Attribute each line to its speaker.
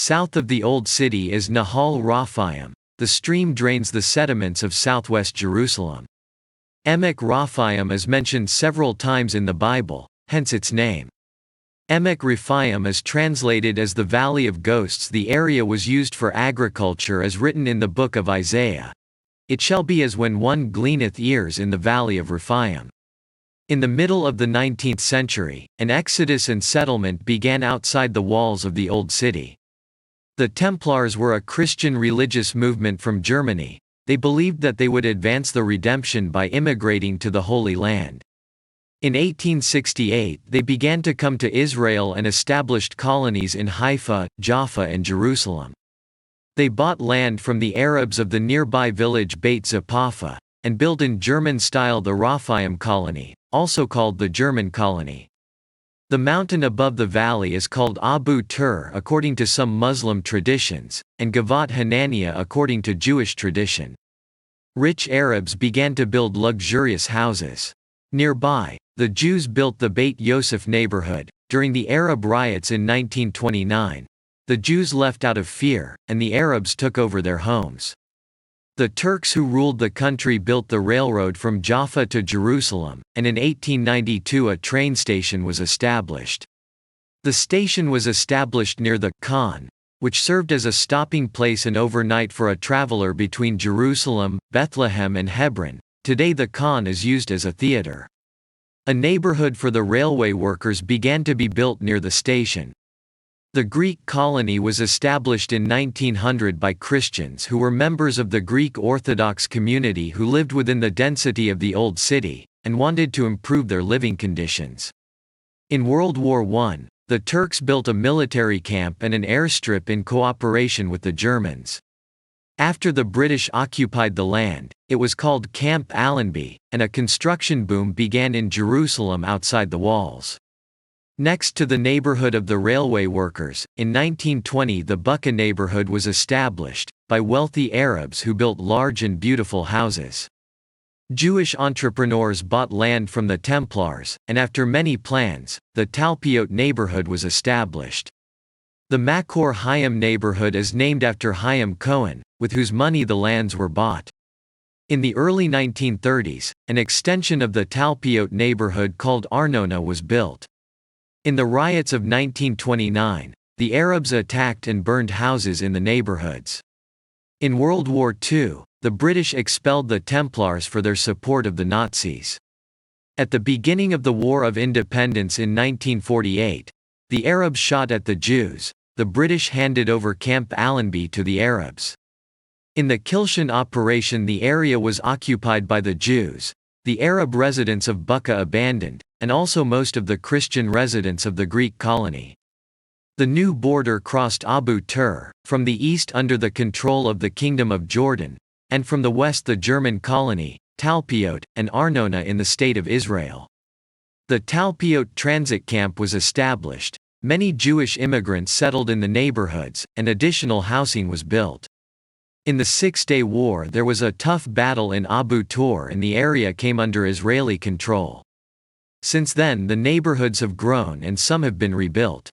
Speaker 1: South of the Old City is Nahal Refaim. The stream drains the sediments of southwest Jerusalem. Emek Refaim is mentioned several times in the Bible, hence its name. Emek Refaim is translated as the Valley of Ghosts. The area was used for agriculture as written in the book of Isaiah. It shall be as when one gleaneth ears in the valley of Rephaim. In the middle of the 19th century, an exodus and settlement began outside the walls of the Old City. The Templars were a Christian religious movement from Germany. They believed that they would advance the redemption by immigrating to the Holy Land. In 1868, they began to come to Israel and established colonies in Haifa, Jaffa and Jerusalem. They bought land from the Arabs of the nearby village Beit Zapapha, and built in German style the Rephaim colony, also called the German colony. The mountain above the valley is called Abu Tur according to some Muslim traditions, and Gavat Hananiah according to Jewish tradition. Rich Arabs began to build luxurious houses. Nearby, the Jews built the Beit Yosef neighborhood. During the Arab riots in 1929, the Jews left out of fear, and the Arabs took over their homes. The Turks who ruled the country built the railroad from Jaffa to Jerusalem, and in 1892 a train station was established. The station was established near the Khan, which served as a stopping place and overnight for a traveler between Jerusalem, Bethlehem and Hebron. Today the Khan is used as a theater. A neighborhood for the railway workers began to be built near the station. The Greek colony was established in 1900 by Christians who were members of the Greek Orthodox community who lived within the density of the Old City, and wanted to improve their living conditions. In World War I, the Turks built a military camp and an airstrip in cooperation with the Germans. After the British occupied the land, it was called Camp Allenby, and a construction boom began in Jerusalem outside the walls. Next to the neighborhood of the railway workers, in 1920 the Bucca neighborhood was established, by wealthy Arabs who built large and beautiful houses. Jewish entrepreneurs bought land from the Templars, and after many plans, the Talpiot neighborhood was established. The Makor Hayim neighborhood is named after Hayim Cohen, with whose money the lands were bought. In the early 1930s, an extension of the Talpiot neighborhood called Arnona was built. In the riots of 1929, the Arabs attacked and burned houses in the neighborhoods. In World War II, the British expelled the Templars for their support of the Nazis. At the beginning of the War of Independence in 1948, the Arabs shot at the Jews. The British handed over Camp Allenby to the Arabs. In the Kilshan operation the area was occupied by the Jews, the Arab residents of Bucca abandoned, and also most of the Christian residents of the Greek colony. The new border crossed Abu Tur, from the east under the control of the Kingdom of Jordan, and from the west the German colony, Talpiot, and Arnona in the State of Israel. The Talpiot transit camp was established. Many Jewish immigrants settled in the neighborhoods, and additional housing was built. In the Six-Day War there was a tough battle in Abu Tur and the area came under Israeli control. Since then the neighborhoods have grown and some have been rebuilt.